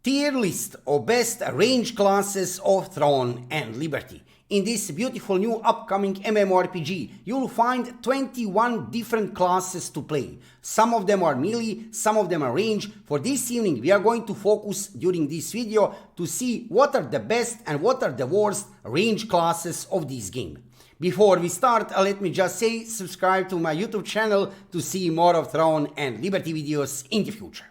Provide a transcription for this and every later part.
Tier list of best range classes of Throne and Liberty. In this beautiful new upcoming mmorpg, you'll find 21 different classes to play. Some of them are melee, some of them are range. For this evening, we are going to focus during this video to see what are the best and what are the worst range classes of this game. Before we start, let me just say subscribe to my YouTube channel to see more of Throne and Liberty videos in the future.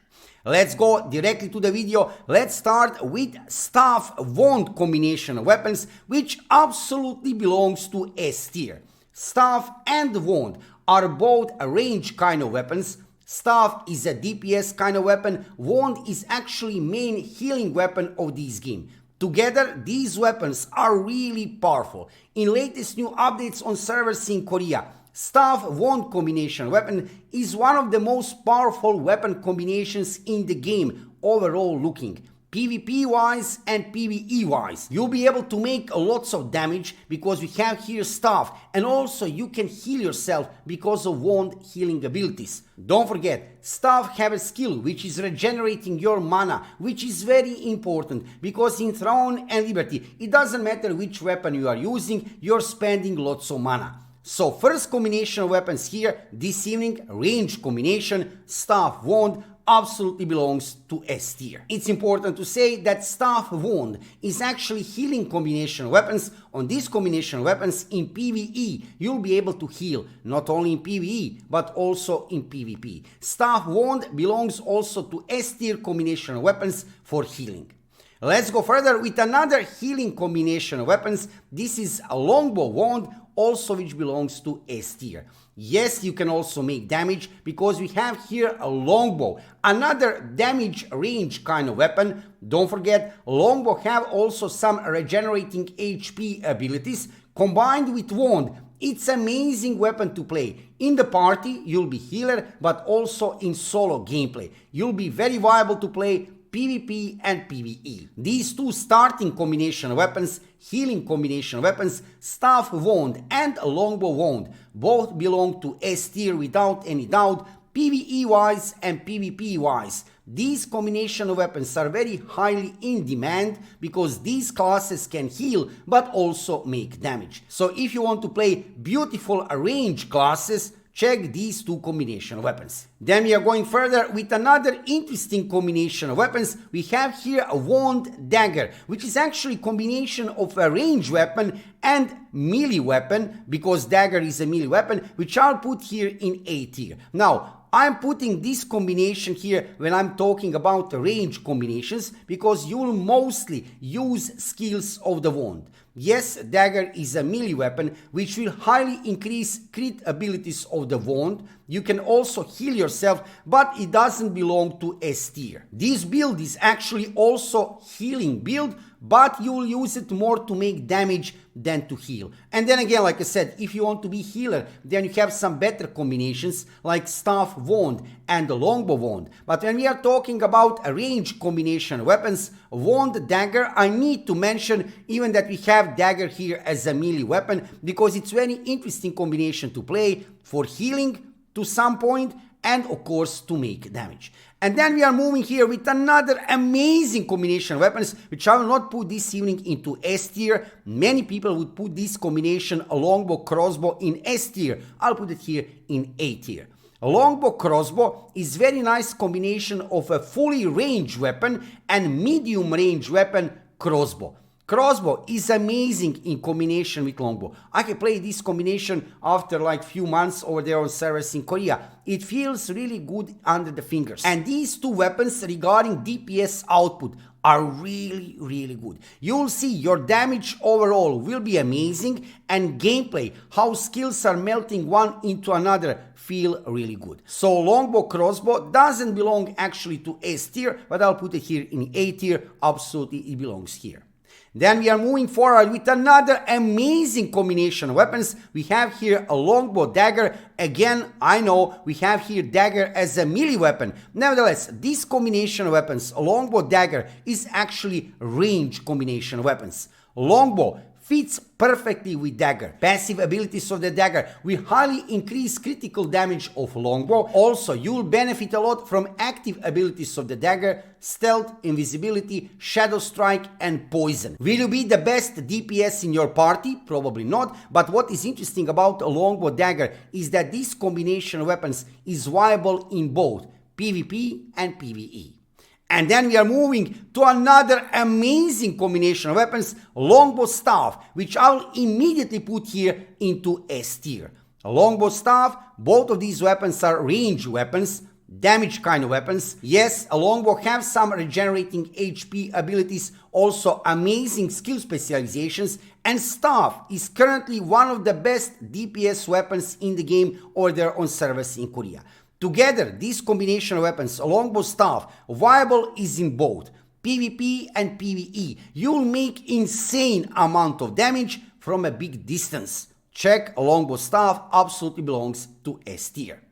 Let's go directly to the video. Let's start with Staff Wand combination of weapons, which absolutely belongs to S tier. Staff and Wand are both a range kind of weapons. Staff is a DPS kind of weapon. Wand is actually main healing weapon of this game. Together, these weapons are really powerful. In latest new updates on servers in Korea, Staff Wand combination weapon is one of the most powerful weapon combinations in the game, overall looking. PvP wise and PvE wise, you'll be able to make lots of damage because we have here staff, and also you can heal yourself because of wand healing abilities. Don't forget, staff have a skill which is regenerating your mana, which is very important because in Throne and Liberty, it doesn't matter which weapon you are using, you're spending lots of mana. So first combination of weapons here, this evening, range combination, Staff Wand, absolutely belongs to S tier. It's important to say that Staff Wand is actually healing combination of weapons. On this combination of weapons in PvE, you'll be able to heal, not only in PvE, but also in PvP. Staff Wand belongs also to S tier combination of weapons for healing. Let's go further with another healing combination of weapons. This is a Longbow Wand, also which belongs to S tier. Yes, you can also make damage because we have here a longbow, another damage range kind of weapon. Don't forget, longbow have also some regenerating HP abilities. Combined with wand, it's an amazing weapon to play. In the party, you'll be healer, but also in solo gameplay. You'll be very viable to play PvP and PvE. These two starting combination weapons, healing combination weapons, Staff Wand and Longbow Wand, both belong to S tier without any doubt, PvE wise and PvP wise. These combination of weapons are very highly in demand because these classes can heal but also make damage. So if you want to play beautiful range classes, check these two combination weapons. Then we are going further with another interesting combination of weapons. We have here a Wand Dagger, which is actually a combination of a range weapon and melee weapon, because dagger is a melee weapon, which I'll put here in A tier. Now, I'm putting this combination here when I'm talking about range combinations because you will mostly use skills of the wand. Yes, dagger is a melee weapon which will highly increase crit abilities of the wand. You can also heal yourself, but it doesn't belong to S tier. This build is actually also healing build, but you will use it more to make damage than to heal. And then again, like I said, if you want to be healer, then you have some better combinations like Staff Wand and the Longbow Wand. But when we are talking about a range combination weapons, Wand Dagger, I need to mention even that we have dagger here as a melee weapon because it's very interesting combination to play for healing to some point and of course to make damage. And then we are moving here with another amazing combination of weapons, which I will not put this evening into S tier. Many people would put this combination, a longbow crossbow, in S tier. I'll put it here in A tier. A longbow crossbow is very nice combination of a fully range weapon and medium range weapon crossbow. Crossbow is amazing in combination with longbow. I can play this combination after like few months over there on servers in Korea. It feels really good under the fingers. And these two weapons regarding DPS output are really good. You'll see your damage overall will be amazing, and gameplay, how skills are melting one into another, feel really good. So longbow crossbow doesn't belong actually to S tier, but I'll put it here in A tier. Absolutely, it belongs here. Then we are moving forward with another amazing combination of weapons. We have here a Longbow Dagger. Again, I know we have here dagger as a melee weapon. Nevertheless, this combination of weapons, a Longbow Dagger, is actually range combination of weapons. Longbow fits perfectly with Dagger. Passive abilities of the Dagger will highly increase critical damage of Longbow. Also, you'll benefit a lot from active abilities of the Dagger: Stealth, Invisibility, Shadow Strike, and Poison. Will you be the best DPS in your party? Probably not, but what is interesting about a Longbow Dagger is that this combination of weapons is viable in both PvP and PvE. And then we are moving to another amazing combination of weapons, Longbow Staff, which I'll immediately put here into S tier. Longbow Staff, both of these weapons are range weapons, damage kind of weapons. Yes, a Longbow has some regenerating HP abilities, also amazing skill specializations, and Staff is currently one of the best DPS weapons in the game or there on servers in Korea. Together, this combination of weapons, Longbow Staff, viable is in both PvP and PvE. You'll make insane amount of damage from a big distance. Check, Longbow Staff absolutely belongs to S tier.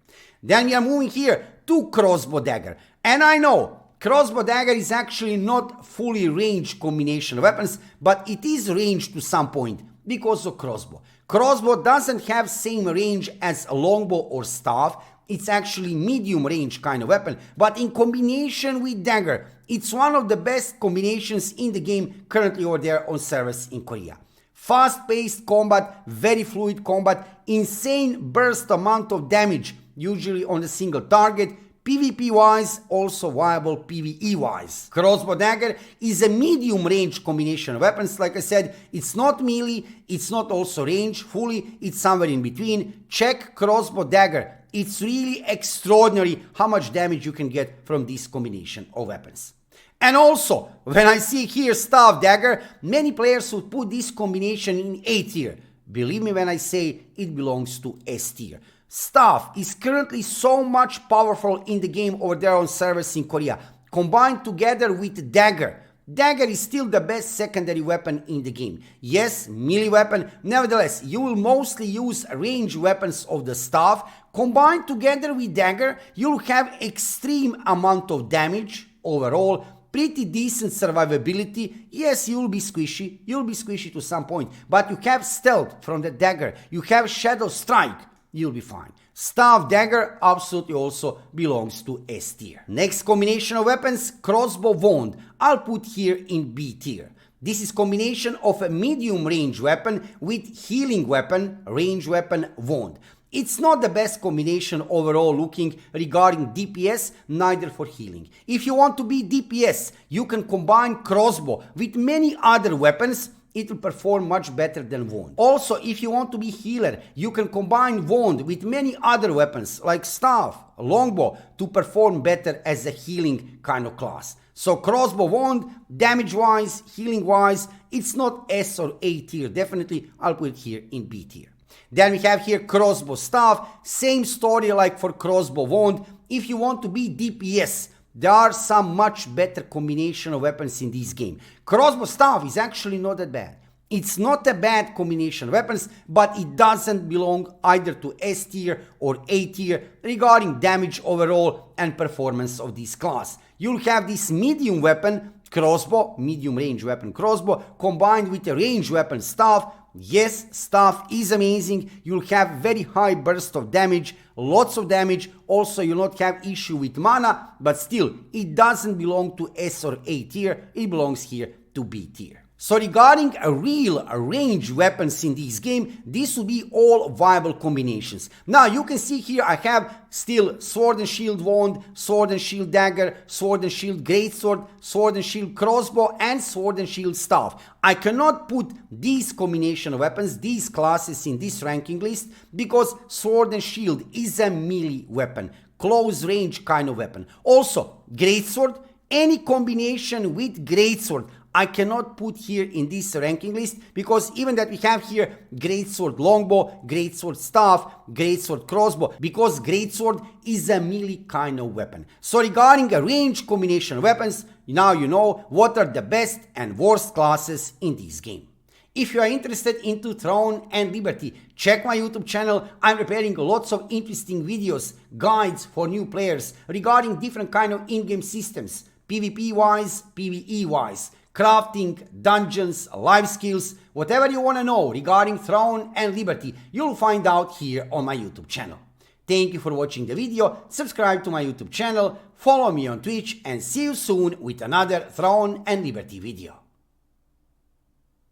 Then we are moving here to Crossbow Dagger. And I know, Crossbow Dagger is actually not fully ranged combination of weapons, but it is ranged to some point because of Crossbow. Crossbow doesn't have same range as a Longbow or Staff. It's actually medium range kind of weapon, but in combination with Dagger, it's one of the best combinations in the game currently over there on servers in Korea. Fast-paced combat, very fluid combat, insane burst amount of damage, usually on a single target, PvP-wise, also viable PvE-wise. Crossbow Dagger is a medium range combination of weapons. Like I said, it's not melee, it's not also range fully, it's somewhere in between. Check Crossbow Dagger. It's really extraordinary how much damage you can get from this combination of weapons. And also, when I see here Staff Dagger, many players would put this combination in A tier. Believe me when I say it belongs to S tier. Staff is currently so much powerful in the game over there on servers in Korea. Combined together with Dagger, Dagger is still the best secondary weapon in the game. Yes, melee weapon, nevertheless, you will mostly use range weapons of the Staff. Combined together with Dagger, you'll have extreme amount of damage overall, pretty decent survivability. Yes, you'll be squishy to some point, but you have Stealth from the Dagger, you have Shadow Strike, you'll be fine. Staff Dagger absolutely also belongs to S tier. Next combination of weapons, Crossbow Wand, I'll put here in B tier. This is combination of a medium range weapon with healing weapon, range weapon, wand. It's not the best combination overall looking regarding DPS, neither for healing. If you want to be DPS, you can combine Crossbow with many other weapons. It will perform much better than Wand. Also, if you want to be healer, you can combine Wand with many other weapons like Staff, Longbow to perform better as a healing kind of class. So Crossbow Wand, damage-wise, healing-wise, it's not S or A tier. Definitely, I'll put it here in B tier. Then we have here Crossbow Staff, same story like for Crossbow Wand. If you want to be DPS, there are some much better combination of weapons in this game. Crossbow Staff is actually not that bad. It's not a bad combination of weapons, but it doesn't belong either to S tier or A tier regarding damage overall and performance of this class. You'll have this medium weapon, Crossbow, medium range weapon Crossbow, combined with a range weapon Staff. Yes, Staff is amazing. You'll have very high burst of damage, lots of damage. Also, you'll not have issue with mana, but still, it doesn't belong to S or A tier. It belongs here to B tier. So regarding a real range weapons in this game, this will be all viable combinations. Now you can see here I have still Sword and Shield Wand, Sword and Shield Dagger, Sword and Shield Greatsword, Sword and Shield Crossbow, and Sword and Shield Staff. I cannot put these combination of weapons, these classes in this ranking list because Sword and Shield is a melee weapon, close range kind of weapon. Also, Greatsword, any combination with Greatsword, I cannot put here in this ranking list because even that we have here Greatsword Longbow, Greatsword Staff, Greatsword Crossbow, because Greatsword is a melee kind of weapon. So regarding a range combination of weapons, now you know what are the best and worst classes in this game. If you are interested into Throne and Liberty, check my YouTube channel. I'm preparing lots of interesting videos, guides for new players regarding different kind of in-game systems, PvP wise, PvE wise. crafting, dungeons, life skills, whatever you want to know regarding Throne and Liberty, you'll find out here on my YouTube channel. Thank you for watching the video, subscribe to my YouTube channel, follow me on Twitch, and see you soon with another Throne and Liberty video.